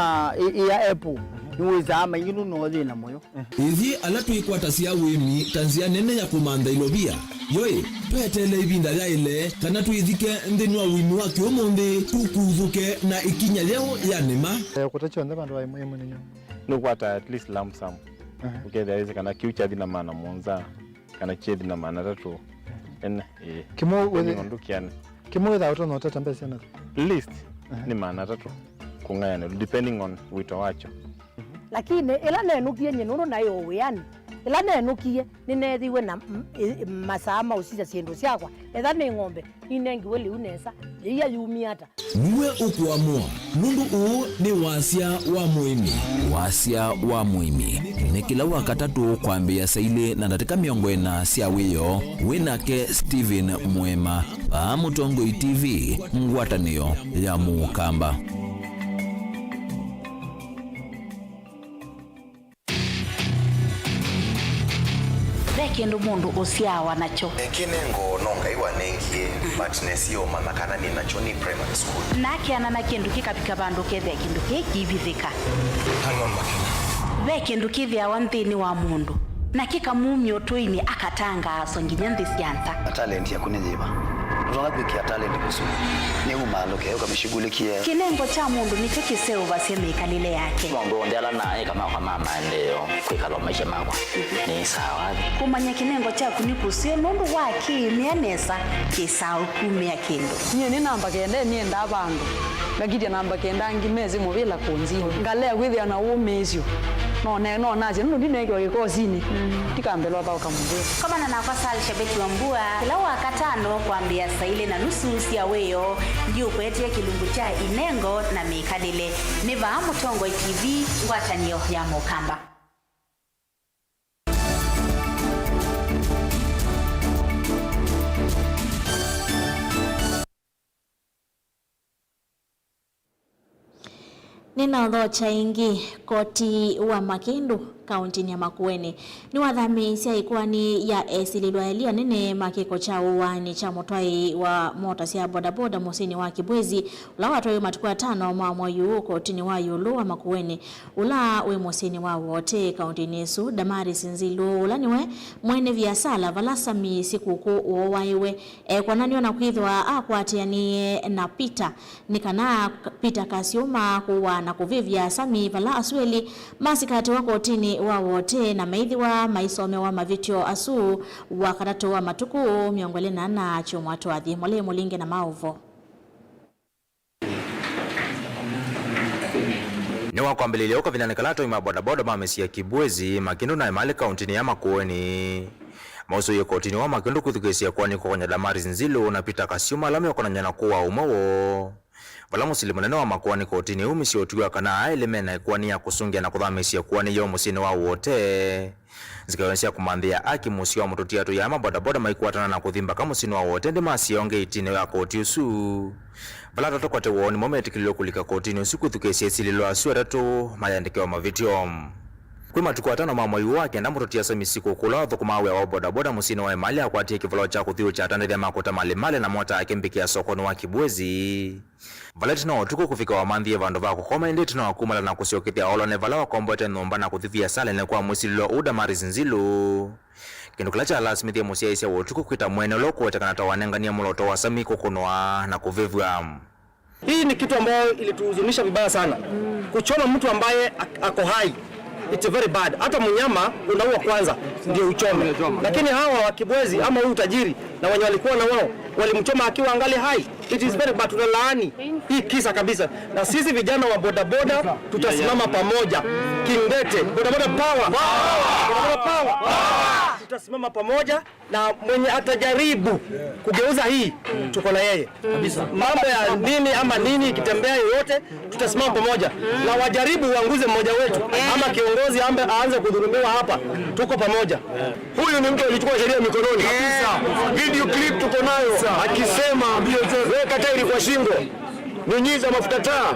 ya Apple niweza ama yinu no thina moyo ithi ala twikwata cia wimi tanzia nene ya kumanda ilobia yoi petele ibinda ya ile kana tuithike nthini wa wimi wa kiumuthi tukuthuke na ikinya leo ya nema kutacho ndema ndo imwe ninyo nukwata at least lump sum ukethia hizi kana kiucha thina maana monza kana chethi na maana tatu en kimo ndukiane kimo da utono tatambesa na list ni maana tatu kungayana depending on wito wacho lakini ila nenukie nyinuru nayo wiani ila nenukie ninethiwe na masama usija ciendu ciakwa etha ni ng'ombe inengi weli unesa iya yumiata niwe ukuamua nundu uu ni wasia wa muimi ni kila wakatatu kwambia saile na ndatika miongo ena sia wiyo winake Steven Mwema wa Mutongoi TV ngwatanio ya Mukamba. Kindu mundu usiawa nacho kinengo nonga iwa nengie but nesio mama kana ni nacho ni primary school nake anana kindu kikapika bandu kethe kindu kikivithika hangon makina ve kindu kithia wanthini wa mundu na kikamumyo twini akatanga songinya nthi cianta talent ya kunyiva unabikia talent kusudi ni umaloke ukamshughulikia kinengo cha mundu nicho kiseu baseme ikalile yake mundu ndela naye kama kwa mama ndio kwikalo maisha makwa ni sawa kumanya kinengo cha kunikusie mundu waki mianesa kisau kumia kindu nye ni namba kende ni enda bandu ngakiti namba kenda ngimezi muvila kunzi ngalea kwithia na umezio no naje ndo ndinenge ikosini tikambelwa ba ukamundu kama na nafasali shabeki wa mbua kila wakatano kuambia saile na nusu sia weyo ndio kwetia kilungu cha inengo na mikadile niva Mutongoi TV ngwatanio ya Mukamba. Nina odho chaingi koti wa Makindu kaunti ya Makueni ni wathamisya ikwani ya esililwa elia nene makiko cha uwani cha motwai wa mota cia bodaboda musini wa Kibwezi ula watwayo matuku 5 mwa mwayu kotini wa Yulu wa Makueni ula we musini wa wote kaunti nesu Damaris Nzilu ula niwe mwene biasala valasami sikuku uowaiwe kwananio na kwithwa akwatianie na Peter nikana Peter Kasiuma kuwa na kuvivya sami vala asweli masikati wa kotini wa wote na maithi wa maisome wa mavitio asu wa karatu wa matuku miongole na chomwato athi mole mulinge na mauvo ni wakwambililia uko vinanekalato ima bodaboda mamesia Kibwezi makindu na imali kauntini ya Makueni mauso ya kotini wa makindu kuthukesia kwani kwa kwenye Damaris Nzilu na Peter Kasiuma lami wakona nyana kuwa umawo vala musilimu nene wa Makueni kotini umisi otuwa kana ailemena ikwani ya kusungia na kuthamisia kwani yo musini wa wote zikawensia kumanthia aki musi wa mututiatu ya mabodaboda maikuatana na kuthimba kama musini wa wote ndi masionge itine ya koti usu vala tato kwate woni mometikililo kulika kotini usu kuthukesia sililo asu atatu mayandikiwa mavitio kwi matuku 5 mamwayu wake nda mututia samisiku kula thukumawe wa bodaboda musini wa imali akwatie kivalo cha kuthiu cha tanithia makuta malimale na mota akimbikia sokoni wa Kibwezi valeti na otuku kufika wa manthie vandu va kukoma indi tuna wakumala na kusiokithia olone vala wakomboete numba na kuthithia sale ne kwa musililo u Damaris Nzilu kindu kila cha lasmithia musiaisya wotuku kwita mwene ulo kuwetekana tawanengania muloto wa sami kukunwa na kuvivwa. Hii ni kitu ambayo ilituhuzunisha vibaya sana. Kuchoma mtu ambaye ako hai, it's very bad. Hata mnyama unaua kwanza ndio uchome. Lakini hawa wa Kibwezi ama huyu tajiri na wenye walikuwa na wao walimchoma akiwa angali hai. It is very bad. Tunalaani hii kisa kabisa. Na sisi vijana wa bodaboda tutasimama pamoja. Kindete, bodaboda power. Bodaboda power. Tutasimama pamoja na mwenye atajaribu kugeuza hii tuko na yeye kabisa. Mambo ya nini ama nini kitembea yoyote tutasimama pamoja na wajaribu uanguze mmoja wetu ama kiongozi ambaye aanze kudhulumiwa hapa tuko pamoja. Huyu ni mtu alichukua sheria mikononi kabisa. Video clip tuko nayo akisema weka tairi kwa shingo, nyunyiza mafuta taa,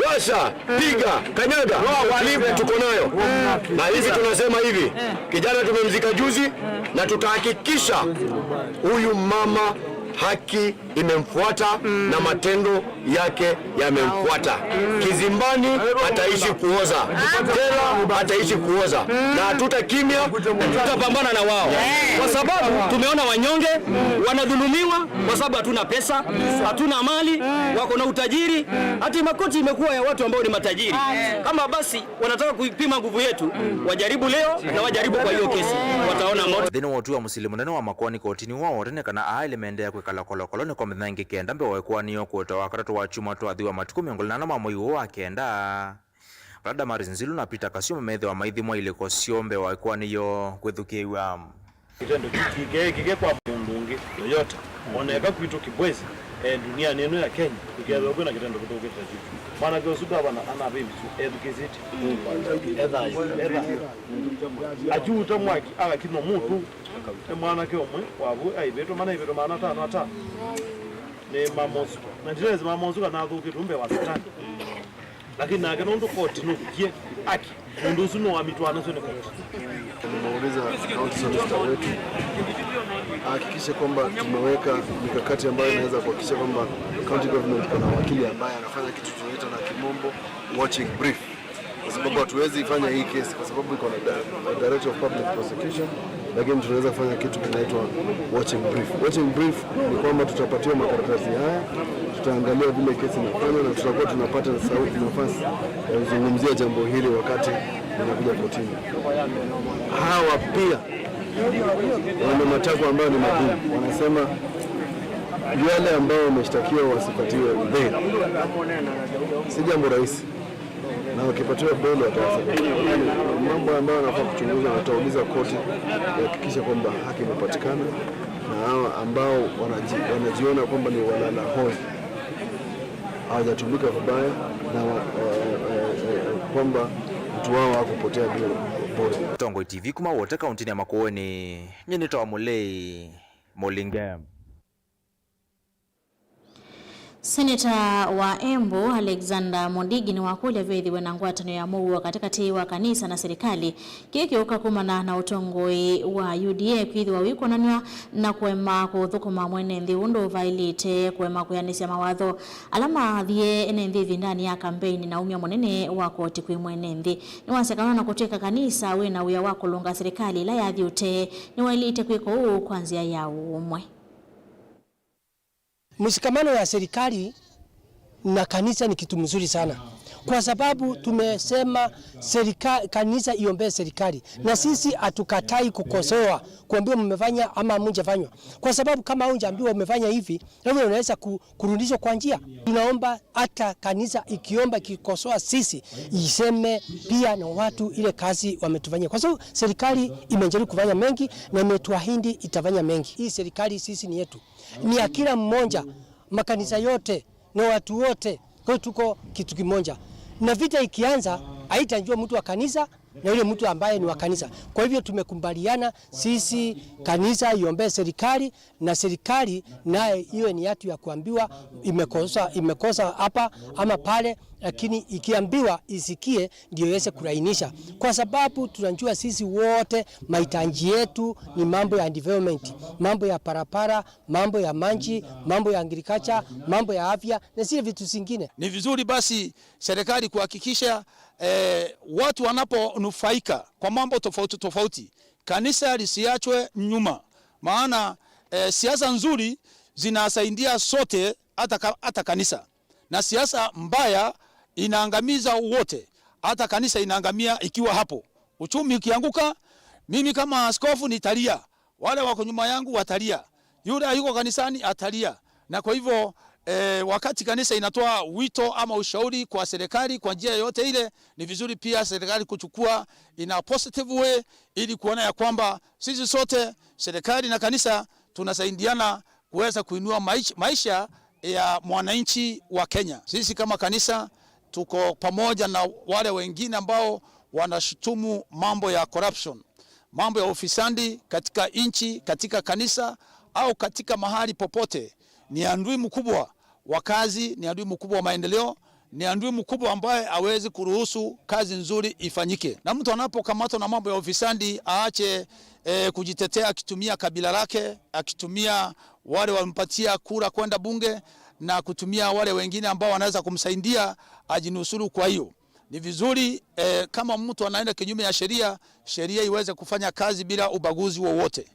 washa, piga, kanyaga, walipe tuko nayo. Na hivi tunasema hivi, kijana tumemzika juzi na tutahakikisha huyu mama haki imemfuata na matendo yake yamemfuata. Kizimbani ataishi kuoza, tena ataishi kuoza, na hatutakimya, tutapambana na wao kwa sababu tumeona wanyonge wanadhulumiwa kwa sababu hatuna pesa, hatuna mali, wako na utajiri. Hata makoti imekuwa ya watu ambao ni matajiri. Kama basi wanataka kuipima nguvu yetu, wajaribu leo na wajaribu kwa hiyo kesi, wataona moto. Thini wotu wa musilimu nene wa Makueni kotini wao rene kana ailemendea kwikala kolokolo kwa mthangi kenda mbe wakwaniyo kuota wakatatu wa chuma twathiwa matuku miongolina na mamoyo wa kenda vala Damaris Nzilu na Peter Kasiuma methe wa maithi mwa iliko siombe wakwaniyo kwithukiwa kitendo kike kwa mundu yoyote oneka kwitu Kibwezi dunia neno ya Kenya ikiwa kuna kitendo kutoka juu maana kwa suda bana ana baby educate aju utamwaki ala kino mutu mwana ke omwe wabu aibeto maana tano ne mamozo na ndileze mamozo kana thuki tumbe wa satani lakini na kana ndo koti no kie aki ndo suno wa mitwana sio ne koti. Tumeuliza county solicitor wetu hakikisha kwamba tumeweka mikakati ambayo inaweza kuhakikisha kwamba county government kuna wakili ambaye anafanya kitu tunaita na kimombo watching brief, kwa sababu hatuwezi fanya hii kesi kwa sababu iko na Director of Public Prosecution, lakini tunaweza kufanya kitu kinaitwa watching brief. Watching brief ni kwamba tutapatiwa makaratasi haya, tutaangalia vile kesi inafanya na tutakuwa tunapata nafasi ya kuzungumzia jambo hili wakati inakuja kotini. Hawa pia wana matakwa ambayo ni magumu. Wanasema wale ambao wameshtakiwa wasipatiwe bail. Si jambo rahisi. Na wakipatiwa bail watawasaidia. Mambo ambayo wanafaa kuchunguza, watauliza koti kuhakikisha kwamba haki imepatikana, na hawa ambao wanajiona kwamba ni walala hoi hawajatumika vibaya na kwamba mtu wao hakupotea bila bora. Tongoi TV kuma wote kauntini ya Makueni nyenito wa Mulei Molingam. Seneta wa Embu Alexander Mondigi ni wakulia vyethiwe na ngwatano ya muwa katikati wa kanisa na serikali kikiuka kumana na utongoi wa UDA kwithiwa wikonania na kwema kuthukuma mwene nthi undu vailite kwema kuyanisia mawatho alama thie ene nthi ndani ya kampeni na umia munene wa koti kwi mwene nthi ni wasekana na kuteka kanisa wina uya wa kulunga serikali ila yathiute ni wailite kwiko uu kwanzia ya umwe. Mshikamano ya serikali na kanisa ni kitu mzuri sana. Kwa sababu tumesema kanisa iombee serikali. Na sisi hatukatai kukosoa, kuambiwa mmefanya ama hamjafanywa. Kwa sababu kama hujaambiwa umefanya hivi, wewe unaweza kurudishwa kwa njia. Tunaomba hata kanisa ikiomba kikosoa sisi, iseme pia na watu ile kazi wametufanyia. Kwa sababu serikali imejaribu kufanya mengi na imetuahidi itafanya mengi. Hii serikali sisi ni yetu. Ni ya kila mmoja, makanisa yote na watu wote. Kwa tuko kitu kimoja. Na vita ikianza haitajua mtu wa kanisa na yule mtu ambaye ni wa kanisa. Kwa hivyo tumekubaliana sisi kanisa iombee serikali na serikali naye iwe ni yatu ya kuambiwa imekosa hapa ama pale, lakini ikiambiwa isikie ndio iweze kurainisha. Kwa sababu tunajua sisi wote mahitaji yetu ni mambo ya development, mambo ya parapara, mambo ya maji, mambo ya agriculture, mambo ya afya na sio vitu zingine. Ni vizuri basi serikali kuhakikisha watu wanaponufaika kwa mambo tofauti tofauti, kanisa lisiachwe nyuma. Maana siasa nzuri zinasaidia sote, hata kanisa. Na siasa mbaya inaangamiza wote, hata kanisa inaangamia ikiwa hapo. Uchumi ukianguka, mimi kama askofu nitalia, wale wako nyuma yangu watalia, yule yuko kanisani atalia. Na kwa hivyo wakati kanisa inatoa wito ama ushauri kwa serikali kwa njia yote ile, ni vizuri pia serikali kuchukua ina positive way ili kuona ya kwamba sisi sote, serikali na kanisa, tunasaidiana kuweza kuinua maisha ya mwananchi wa Kenya. Sisi kama kanisa tuko pamoja na wale wengine ambao wanashutumu mambo ya corruption, mambo ya ufisadi katika nchi, katika kanisa au katika mahali popote. Ni adui mkubwa wa kazi, ni adui mkubwa wa maendeleo, ni adui mkubwa ambaye hawezi kuruhusu kazi nzuri ifanyike. Na mtu anapokamatwa na mambo ya ufisadi aache kujitetea akitumia kabila lake, akitumia wale wampatia kura kwenda bunge na kutumia wale wengine ambao wanaweza kumsaidia ajinusuru. Kwa hiyo ni vizuri kama mtu anaenda kinyume ya sheria, sheria iweze kufanya kazi bila ubaguzi wowote.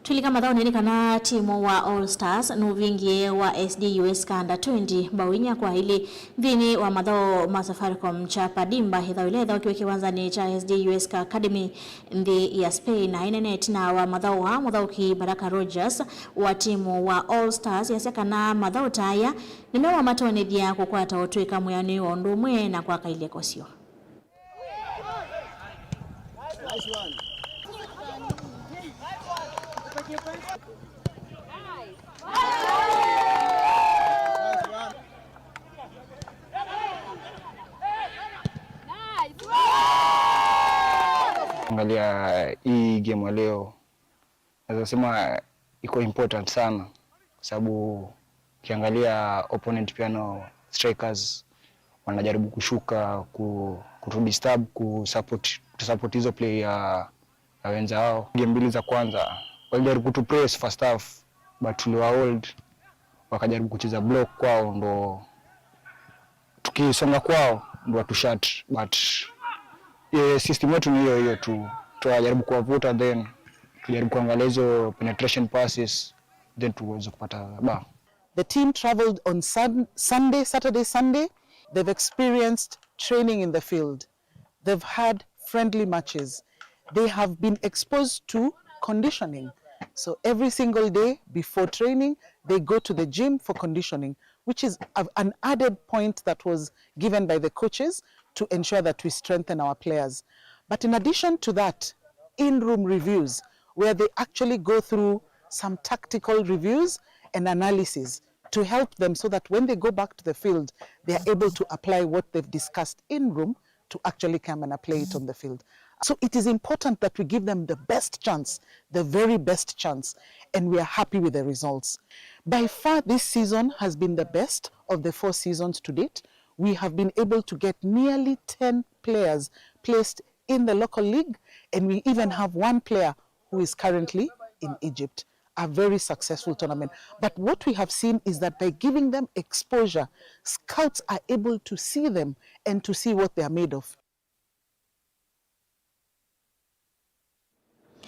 Tulika madhao nini kana timu wa All Stars nuvingie wa SDUS kanda 20 bawinya kwa hili vini wa madhao Safaricom cha Padimba hidhao ile dhao kiweki wanzani cha SDUS Academy ndi ya Spain na inenet na wa madhao wa madhao ki Baraka Rogers wa timu wa All Stars ya seka na madhao taya nimewa matone dia kukwata otuika muyani ondumwe na kwa kaile kosio. Nice one. Angalia hii game leo, naweza sema iko important sana kwa sababu ukiangalia opponent pia no strikers wanajaribu kushuka kutudisturb kusupport hizo play ya wenzao. Game mbili za kwanza walijaribu kutupress first half but tuliwahold, wakajaribu kucheza block kwao, ndo tukisonga kwao ndo watushut, but system yetu ni hiyo tu, tunajaribu kuwavuta, then tujaribu kuangalia hizo penetration passes, then tuweze kupata bao. The team traveled on Saturday, Sunday. They've experienced training in the field. They've had friendly matches. They have been exposed to conditioning. So every single day before training, they go to the gym for conditioning, which is an added point that was given by the coaches to ensure that we strengthen our players. But in addition to that, in-room reviews, where they actually go through some tactical reviews and analysis to help them so that when they go back to the field, they are able to apply what they've discussed in room to actually come and apply it on the field. So it is important that we give them the best chance, the very best chance, and we are happy with the results. By far, this season has been the best of the 4 seasons to date. We have been able to get nearly 10 players placed in the local league, and we even have 1 player who is currently in Egypt. A very successful tournament. But what we have seen is that by giving them exposure, scouts are able to see them and to see what they are made of.